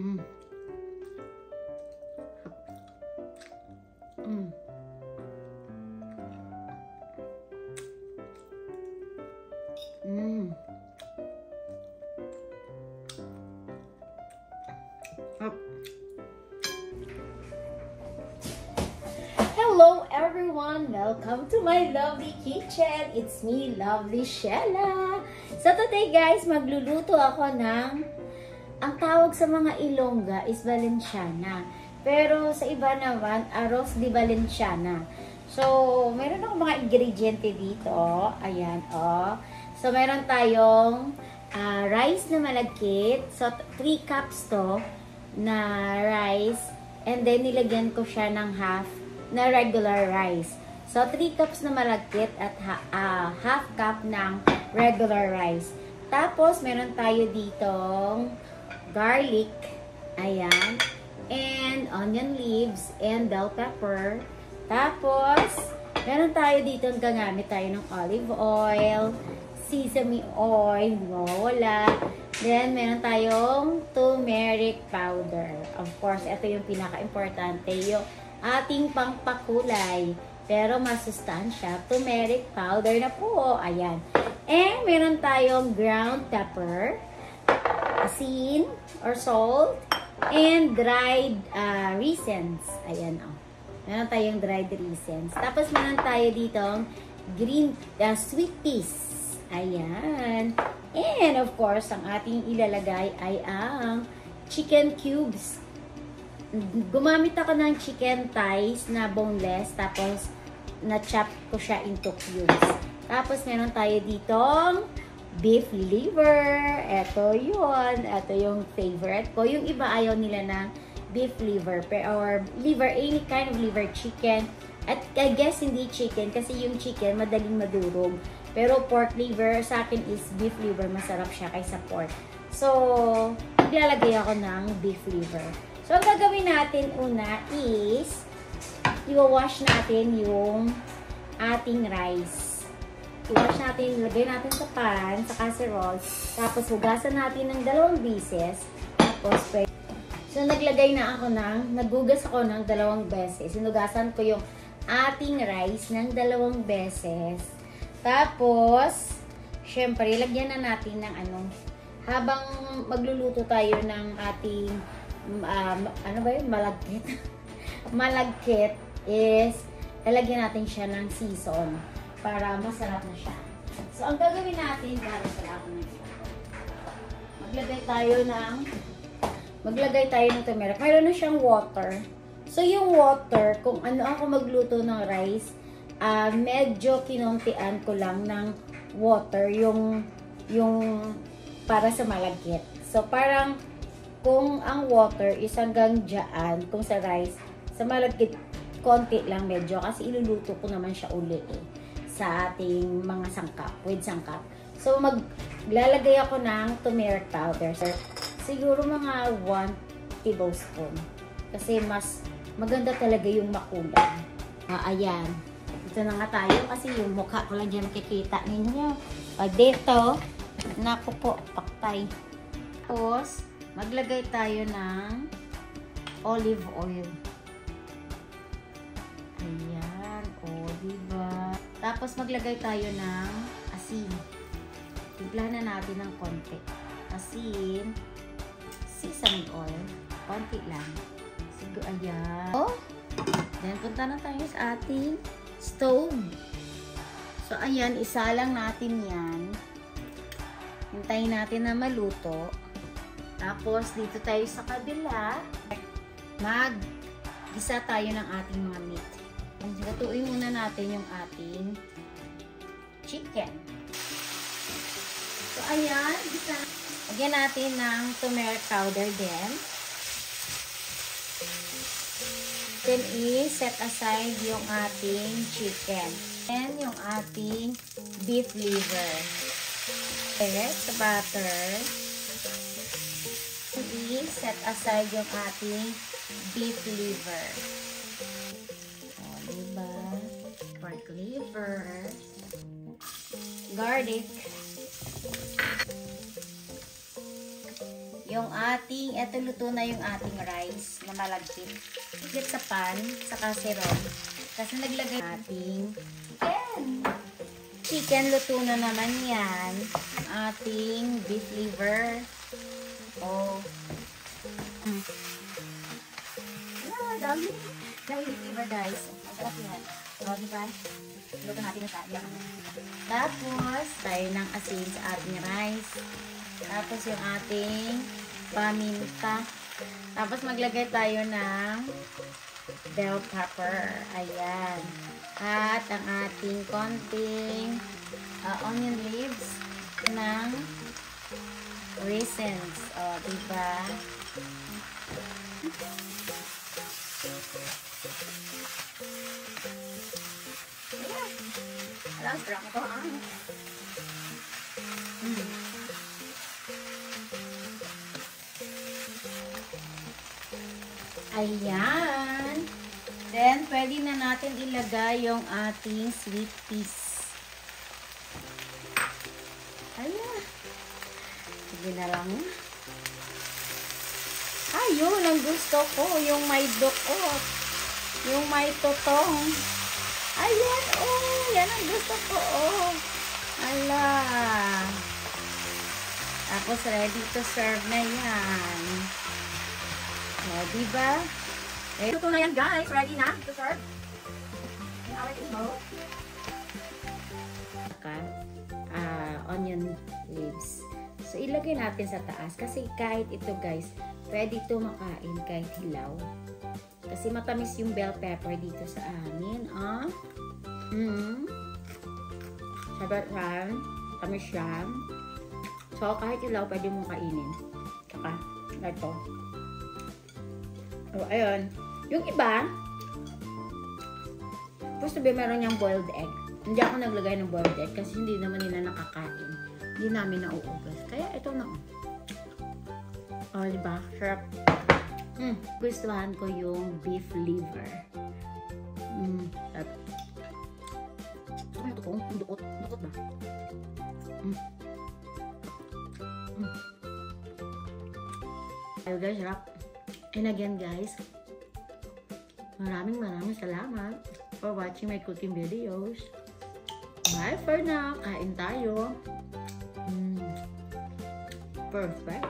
Mm. Mm. Mm. Up. Hello everyone! Welcome to my lovely kitchen. It's me, Lovely Shella. So today guys, magluluto ako ng, ang tawag sa mga Ilongga is Valenciana. Pero sa iba naman, arroz de Valenciana. So, meron ako mga ingrediente dito. Ayan, oh. So, meron tayong rice na malagkit. So, 3 cups to na rice. And then, nilagyan ko siya ng half na regular rice. So, 3 cups na malagkit at half cup ng regular rice. Tapos, meron tayo ditong garlic. Ayan. And onion leaves and bell pepper. Tapos, meron tayo dito, gagamit tayo ng olive oil, sesame oil, wala. Then, meron tayong turmeric powder. Of course, ito yung pinaka-importante, yung ating pangpakulay. Pero masustansya, turmeric powder na po. Ayan. And, meron tayong ground pepper, asin or salt, and dried raisins. Ayan, oh. Meron tayong dried raisins. Tapos, meron tayo ditong green, sweet peas. Ayan. And, of course, ang ating ilalagay ay ang chicken cubes. Gumamit ako ng chicken thighs na boneless. Tapos, na-chop ko siya into cubes. Tapos, meron tayo ditong beef liver. Ito yun. Ito yung favorite ko. Yung iba ayaw nila ng beef liver or liver, any kind of liver, chicken. At I guess hindi chicken kasi yung chicken madaling madurog. Pero pork liver sa akin is beef liver. Masarap siya kaysa pork. So, maglalagay ako ng beef liver. So, ang gagawin natin una is i-wash natin yung ating rice. I-wash natin, ilagay natin sa pan, sa casserole. Tapos, hugasan natin ng 2 beses. Tapos, so, naghugas ako ng 2 beses. Sinugasan ko yung ating rice ng 2 beses. Tapos, syempre, lagyan na natin ng habang magluluto tayo ng ating, malagkit. Malagkit is, lalagyan natin siya ng season para masarap na siya. So, ang gagawin natin, maglagay tayo ng turmeric. Mayroon na siyang water. So, yung water, kung ano ako magluto ng rice, medyo kinuntian ko lang ng water, yung para sa malagkit. So, parang, kung ang water is hanggang dyan, kung sa rice, sa malagkit, konti lang medyo, kasi iluluto ko naman siya uli sa ating mga sangkap, with sangkap. So, maglalagay ako ng turmeric powder. So, siguro mga 1 tablespoon. Kasi mas maganda talaga yung makulay. Ayan. Ito na nga tayo kasi yung mukha ko lang dyan makikita ninyo. Dito, naku po, paktay. Tapos, maglagay tayo ng olive oil. Ayan. O, diba? Tapos, maglagay tayo ng asin. Timplahan na natin ng konti. Asin, sesame oil, konti lang. Siguro, ayan. Oh, then, punta na tayo sa ating stove. So, ayan, isa lang natin yan. Hintayin natin na maluto. Tapos, dito tayo sa kabila. Mag-gisa tayo ng ating mga meat. Lutuin muna natin yung ating chicken. So, ayan, gisa. Lagyan natin ng turmeric powder din. Then, i-set aside yung ating chicken. And yung ating beef liver. Okay, sa butter. I-set aside yung ating beef liver. O, diba? Pork liver. Garlic. yung ating, eto luto na yung ating rice na malagkit. Higit sa pan, sa casserole. Kasi naglagay ating chicken, luto na naman yan. Ating beef liver. Oh. Dami beef liver, guys. Masarap yan. So, diba? Luto natin na sayang. Tapos, tayo ng asin sa ating rice. Tapos, yung ating paminta. Tapos, maglagay tayo ng bell pepper. Ayan. At ang ating konting onion leaves ng raisins. O, diba? Ayan. Alam, sarap ko. Ayan. Then, pwede na natin ilagay yung ating sweet peas. Ayan. Sige na lang. Ayun, ang gusto ko. Yung may dukot. Yung may totong. Ayan, oh. Yan ang gusto ko, oh. Ala. Tapos, ready to serve na yan. O, diba? Eh, ito na yan, guys. Ready na to serve. In our table. Onion leaves. So, ilagay natin sa taas. Kasi kahit ito, guys, pwede ito makain kahit hilaw. Kasi matamis yung bell pepper dito sa amin. Ah. Sabat ram. Matamis siya. So, kahit hilaw, pwede mong kainin. Saka, ito. Oh, ayun. Yung iba, supposed to be meron niyang boiled egg. Hindi ako naglagay ng boiled egg kasi hindi naman nila nakakain. Hindi namin nauubos. Kaya ito na. Oh, diba? Sarap. Gustuhan ko yung beef liver. Sarap. Ano ito kung? Dukot. Dukot ba? Ayun guys, sarap. And again guys, maraming salamat for watching my cooking videos. Bye for now. Kain tayo. Perfect.